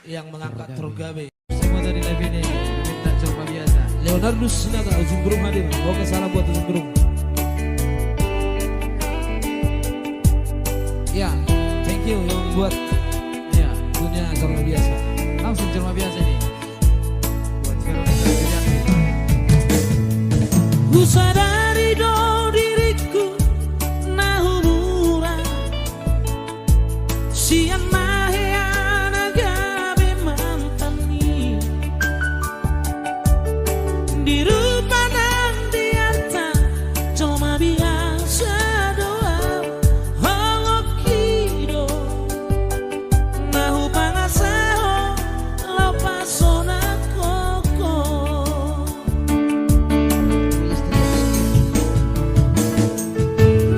yang mengangkat Trogabe. Semua dari live ini minta coba biasa. Leonardo Sinata Ujung Gerung hadir. Oke, salam buat Ujung Gerung. Ya, thank you yang buat ya punya coba biasa. Langsung coba biasa nih. Buat Veronica Widianti. Ku sadari do diriku nahumura siang mahena gabe mantani di rumah nang dianta cuma biasa doa holok kido nahu pangasaho lapasona koko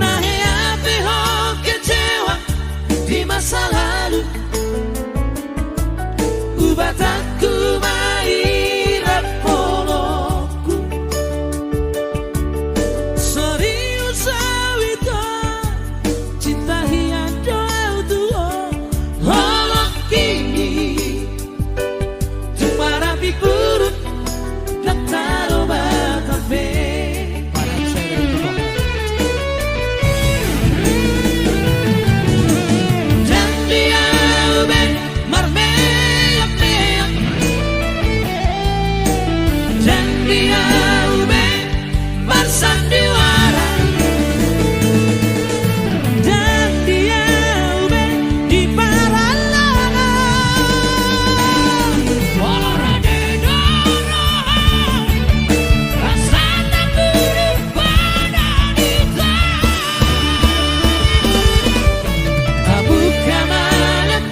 nahe ape ho kecewa di masa lalu ubataku mahirap poloku serius awito cinta hian doa tuo holok kini tumara pipurut dan taro batabe dan dia ube marmeyak meyak dan dia ube bersandiwara dan dia ube di paralana walau rade doro rasa tak pada kita buka malam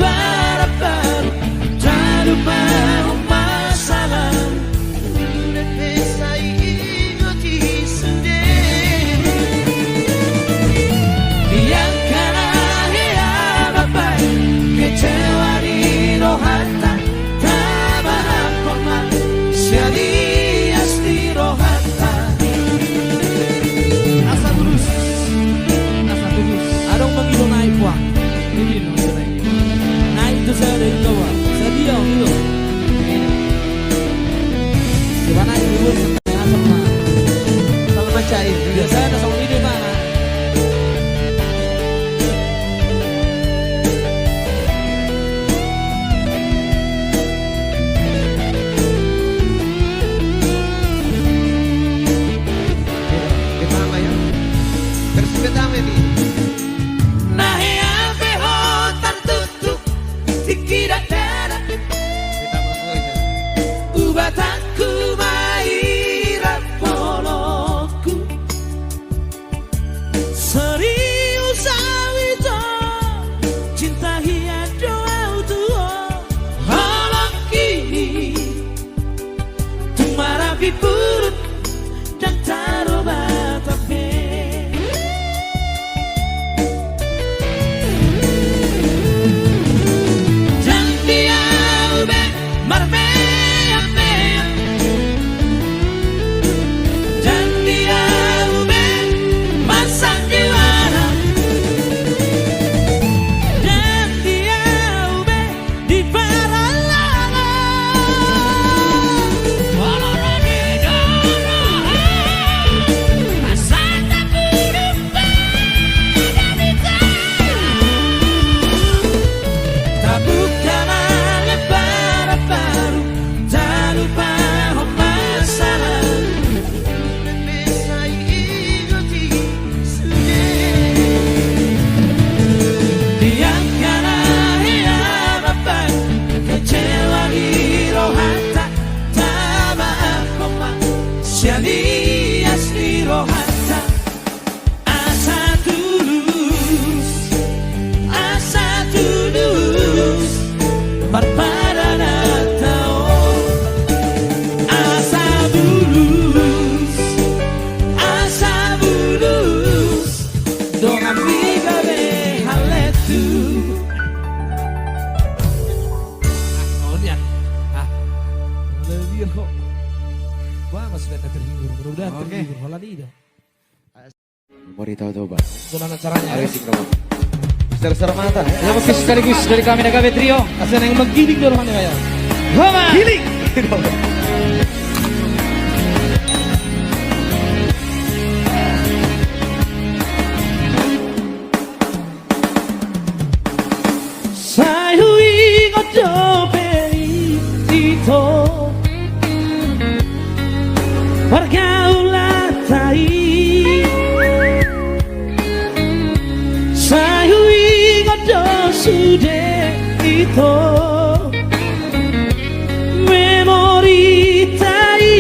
baru jadu mau masalah saya ingoti sendiri biarkan ya bapak kecewa di rohata tabah koma serius di rohata asa terus adong mangilo naik buang ini naik itu saya dari bawah saya diam dulu gimana ibu sama cair biasa ada sama ini mana Pertama ya, versi pertama ini. nahe ape ho tertutup dikira darah Pertama semua itu. ubataku mahirap poloku serius awito cinta hian doa tuo holok kini tumara pipurut dan taro batabe dan dia ube marmeyak meyak dan dia ube bersandiwara dan dia ube di paralana walau rade doro rasa tak pada kita tak buka malam baru tak lupa masalah Saya ingoti sendiri. biarkan ya bapak kecewa di rohata tabah koma serius di rohata asa tulus berpadana tau asa bulus dengan bigabe haletu ya lebih kok wah masih ada terhibur mudah-mudahan Oke. terhibur malah tidak Mau tahu-tahu, Pak. gimana caranya Ayo sih, kamu. Ser-ser mata. Ya mungkin sekaligus dari kami Nagabe Trio. Asal yang menggiling dulu mana kayak. Homa. Giling. Sayu ingat jopei itu pergaulan tai. Sayu ingat sudah itu memori tai.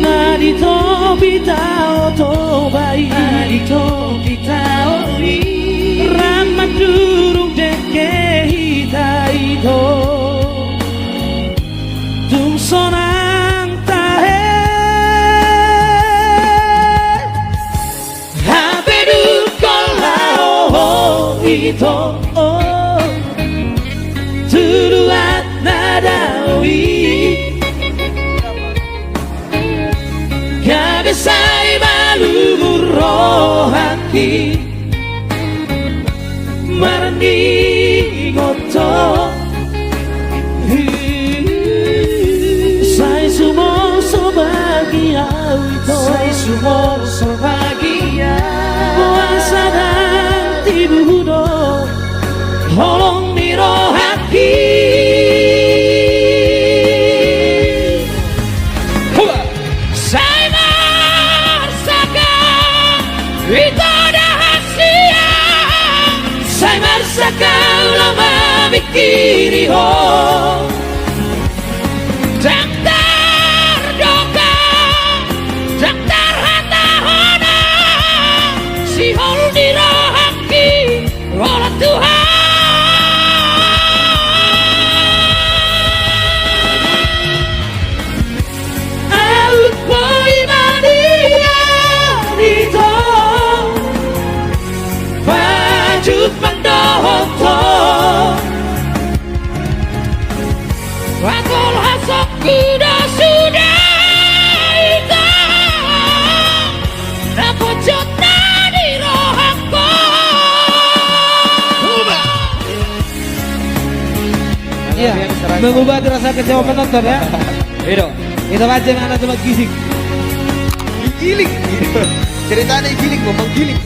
Nadi to bitao to bai. Nadi to bitao i. Ramat durung deke hitai to. Tung sonang tahe. Habedu kolao ito. Turuat nadawi. Kabisay malumurohaki. Marani ngoto. Sai sumo sobagia ito. Sai sumo sobagia. Puasa dan tibudo. Holong nirohaki. Sai marsaka ito dahasia. Sai marsaka lama mikiri ho. Daktar doka, daktar hata hona. Si hol dirohaki oleh Tuhan. Out boy mania dito. Wajud mendohoto. Wakul hasok kuda sudah itu. Napojot nadi rohako. Iya, mengubah rasa kecewa penonton ya. Itu aja yang anak cuma gising. Giling. Ceritanya giling, ngomong giling.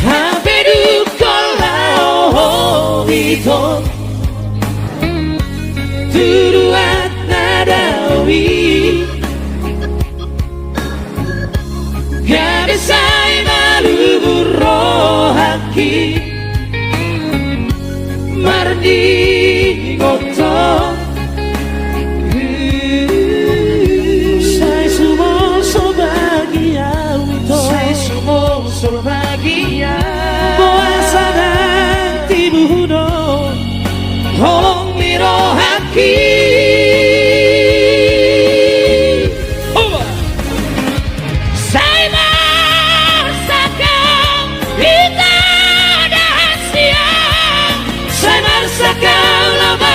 Habedu kolao ito. Turuat nadawi. Gadisay malumurohaki. Mardi ngoto. Sai sumo sobagia ito. Sai sumo sobagia. Puasa dan tibudo. Holong mirohaki. Sai marsaka ita dahasia. Sai marsaka lama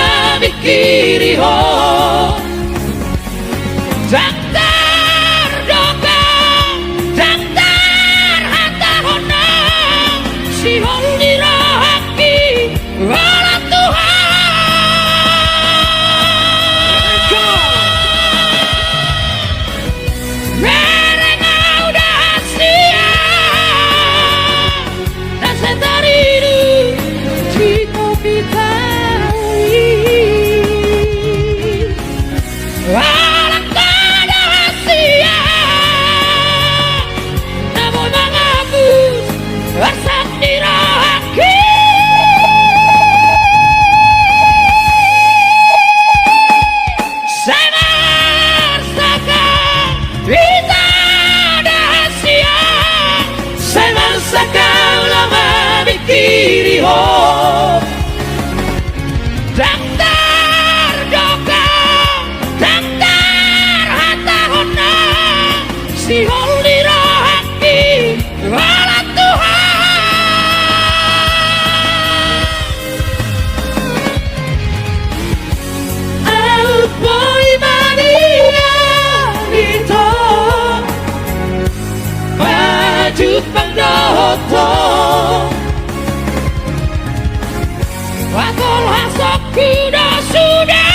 Watul hasok kuda sudah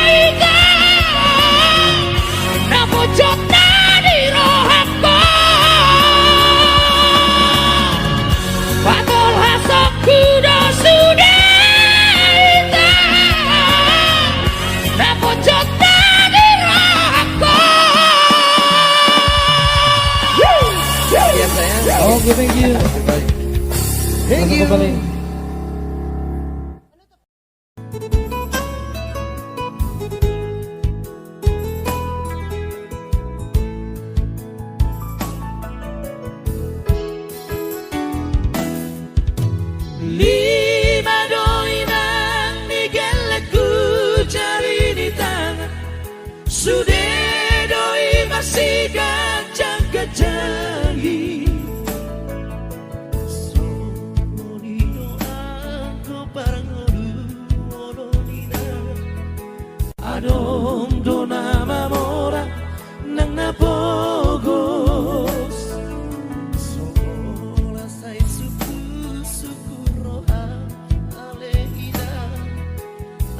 ika Napojot nadi rohako Watul hasok kuda sudah ika Napojot nadi rohako. Biasanya. Oke, thank you. Thank you. Kembali. Lima doi nang nigeleku cari di tangan Sudah doi masih gancang kejangi Adong dona mamora nang napogos Sola say suku roha aleina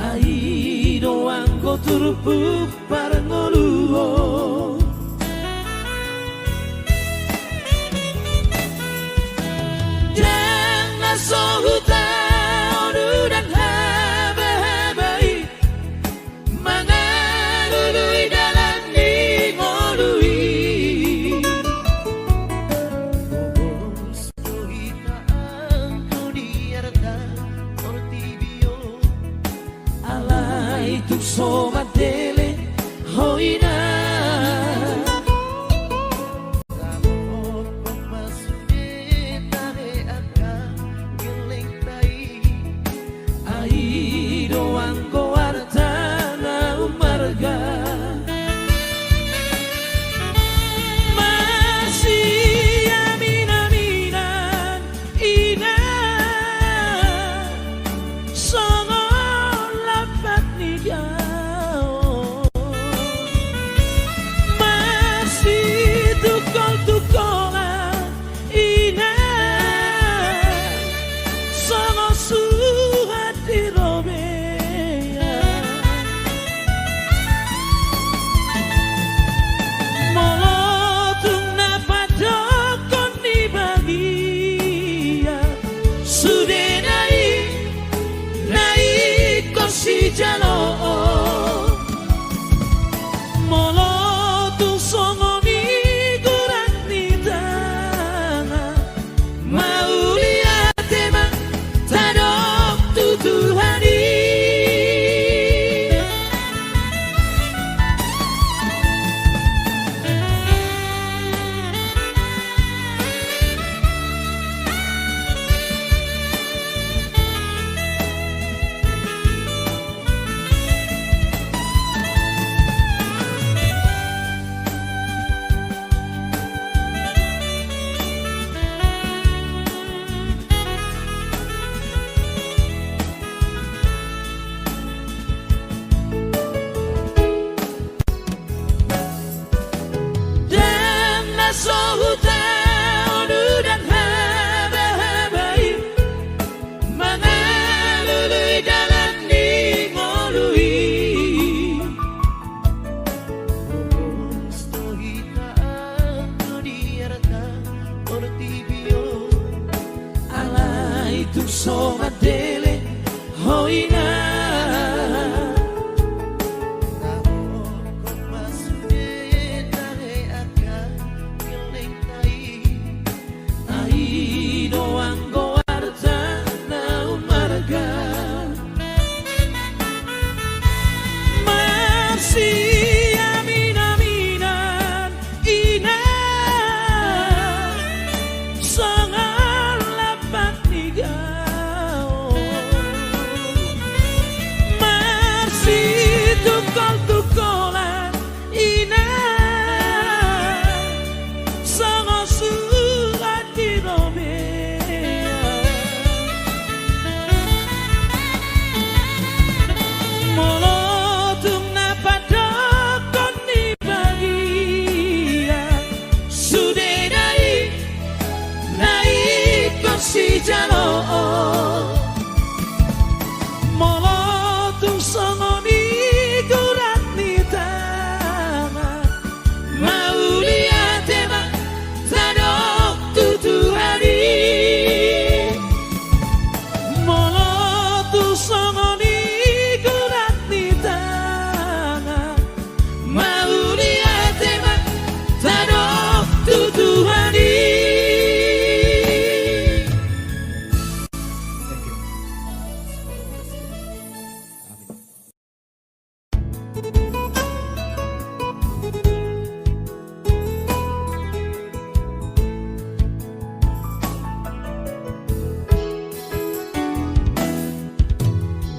Ai doang ko turupu parangoluo Jangan sohuta onu dan haba-habai Mangalului dalam ningolui Bobos dohitaan ko diarta Ortibio Alay tuk sobat dele hoina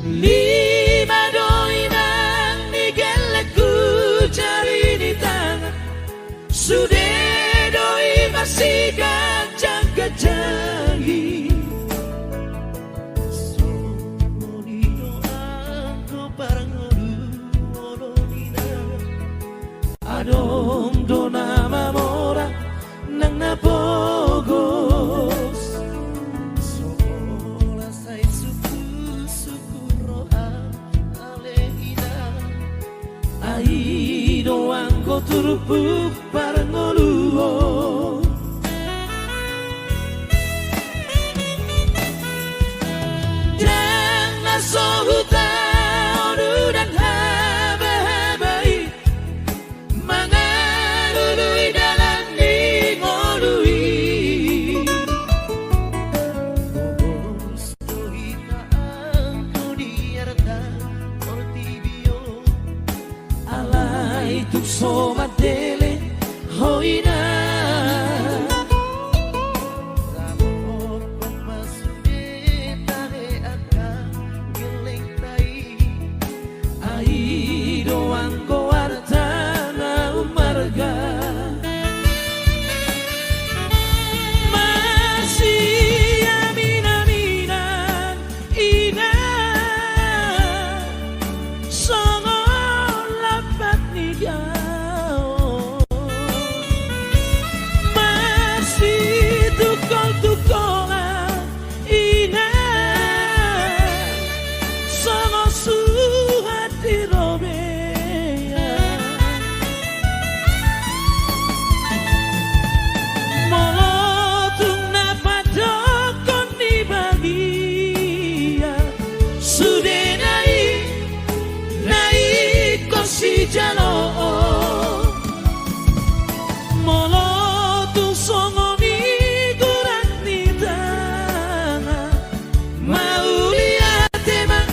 Lima doi nang nigeleku jari di tangan. Sudah doi masih gajang gajangi. Songonino aku parang olu dina. Adong do nama mora nang napogos. Sola sai suku roa alehina. Ai doang ko turupuk parang oluo. Jangan sohuta odu dan haba-habai. Mangalului dalam ngolui. Stohita angko diarta ortibio. Alai tuk somat dele hoina. Ai doang ko artana umarga. Masih amin-aminan ina. Songon lapat nigao. Masih tukol-tukolan ina. Songon suhat di Romea. Molotung napadokon di bagia. Sudah naik kursi jalo. Molotung songoni kurang di tanah. Mau lihat emang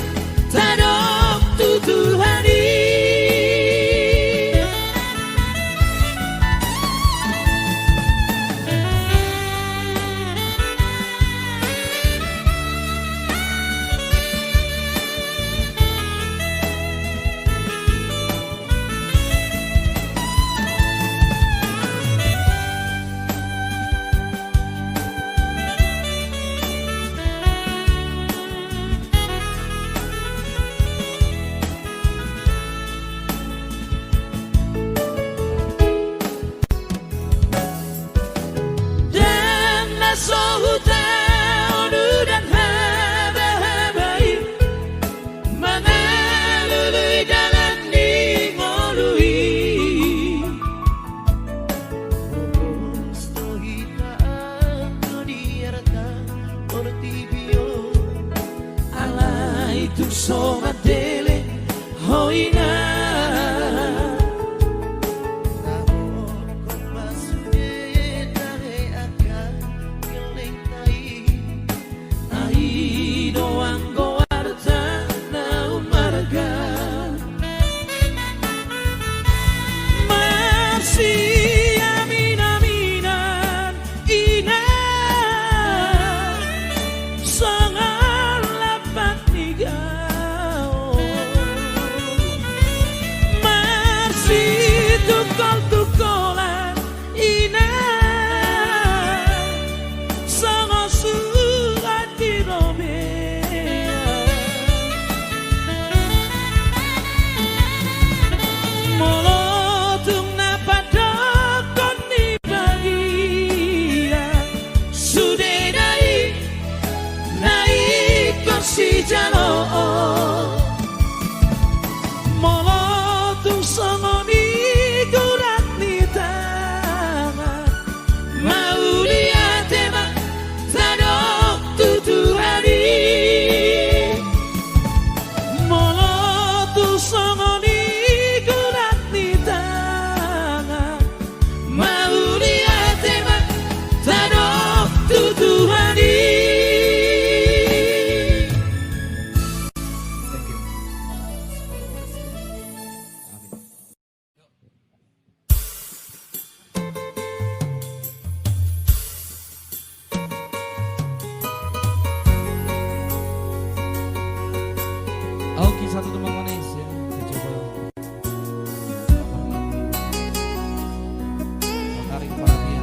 tadok tutuhani. Dan nasohuta odu dan haba-habai. Mangalului dalam ngolui. Stohita angko diarta ortibio. Alai tuk somat dele hoina. Ai doang ko artana umarga. Masih amin-aminan ina. Songon lapat nigao. satu tembang manis ya. Kita coba menarik perhatian.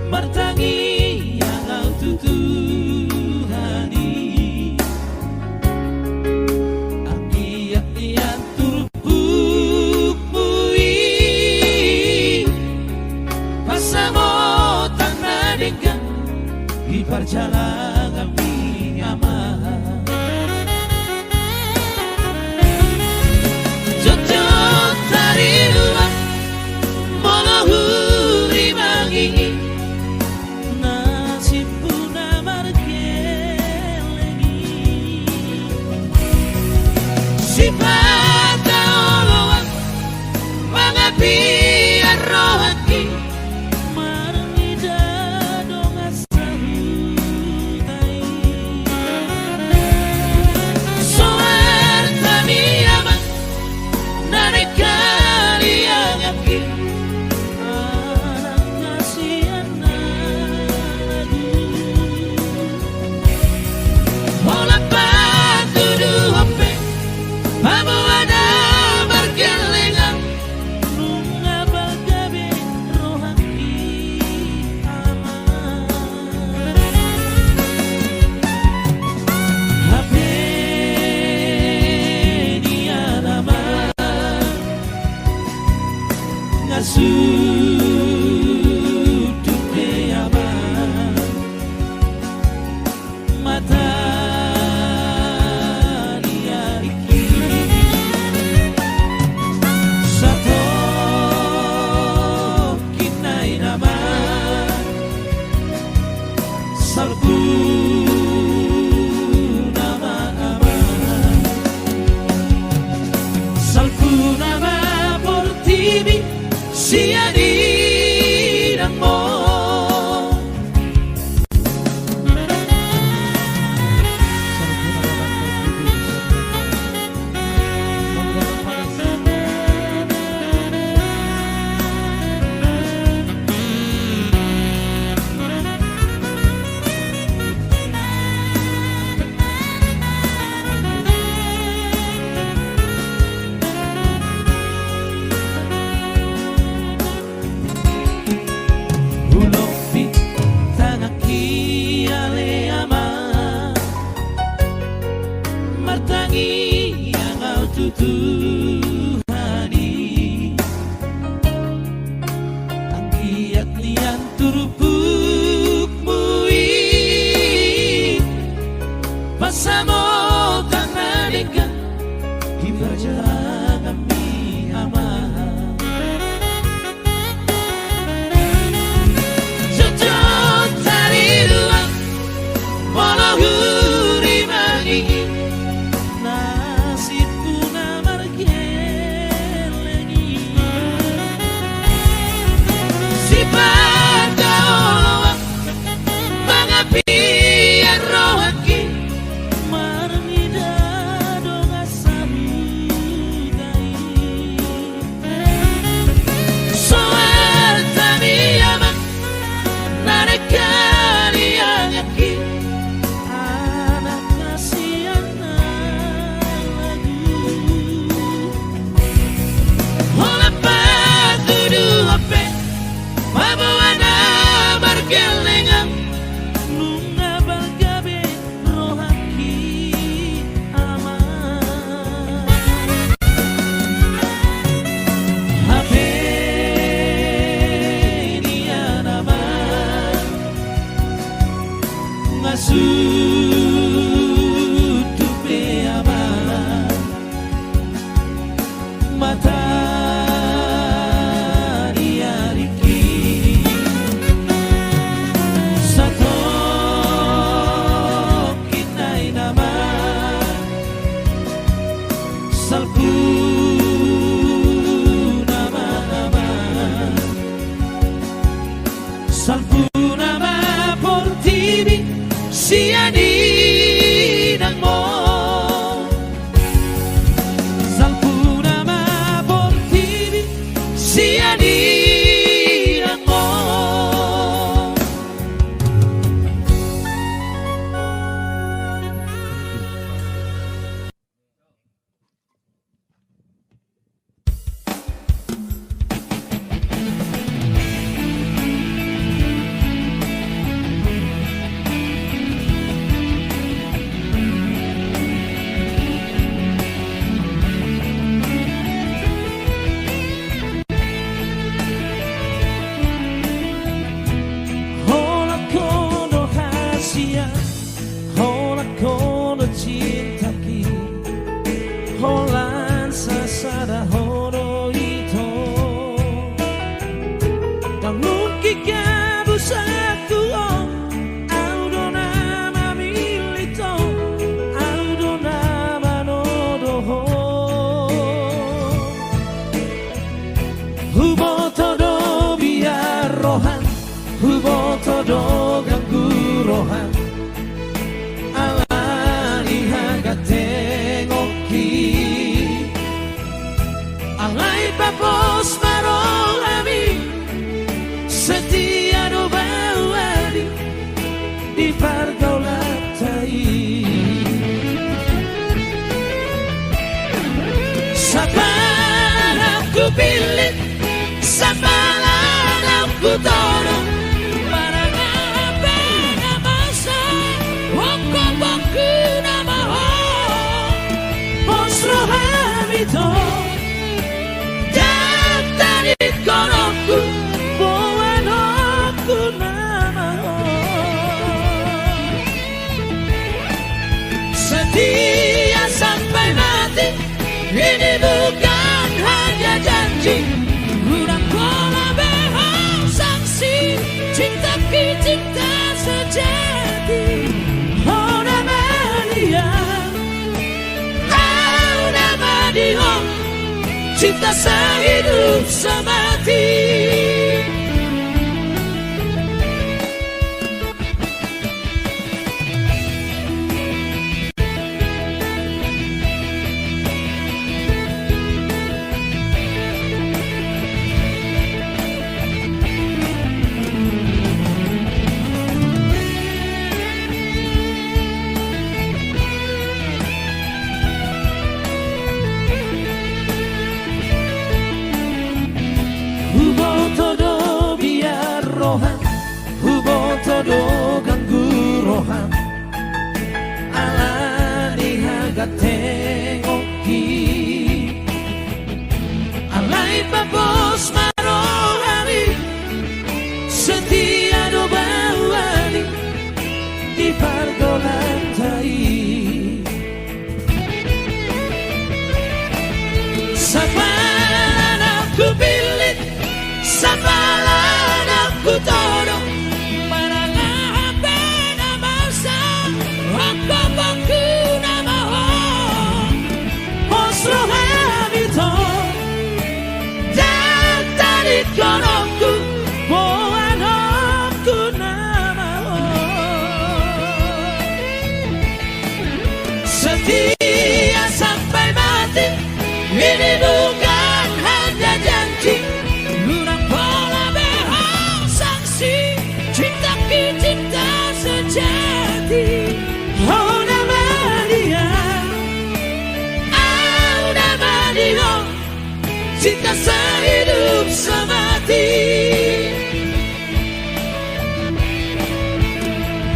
Martangi yang kau tutuhani, aki yang turupukmui, pasamo tanah dengan di perjalanan aman. Jojot dari luar menghuri mangi. Sifat Allah mengapi rohani marida dong asahutai soer tani aman nari kali yang aki anak kasihan lagu hola patu du hope Vamos a dar bergelengan Nunga bagabe rohani aman Hape dia nama Ngasuh dupe aman Mata salku nama portivi sia di mo Martangi yang kau tutuhani, angkiat lian turupukmui, pasamo tanah dengan di perjalanan mi aman. Jojot dari luar, menghuri mangi. Nasibku na margen tolong Marangapena masa Wakabaku nama Osro hamito Daftarin konoku Buanoku nama Setia sampai mati Ini bukan hanya janji Bukan pola behang saksi Cintaku cinta sejati Oh nama dia Oh nama dia Cinta sehidup semati Hubo todo biar rohan Hubo todo ganggu rohan Alani haga tengoki Alai babos marohani Setia do bawani Di pargolantai Sapalan aku pilih Sapalan aku tolong Marangapena masa Wakabaku nama Osro hamito Daftarin konoku Buanoku nama Setia sampai mati Ini bukan hanya janji Bukan pola behang saksi Cintaku cinta sejati Oh nama dia Oh nama dia Cinta sehidup semati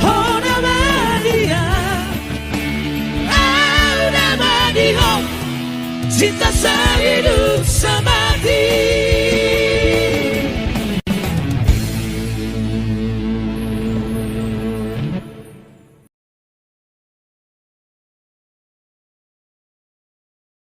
Oh nama dia Oh nama dia Cinta sehidup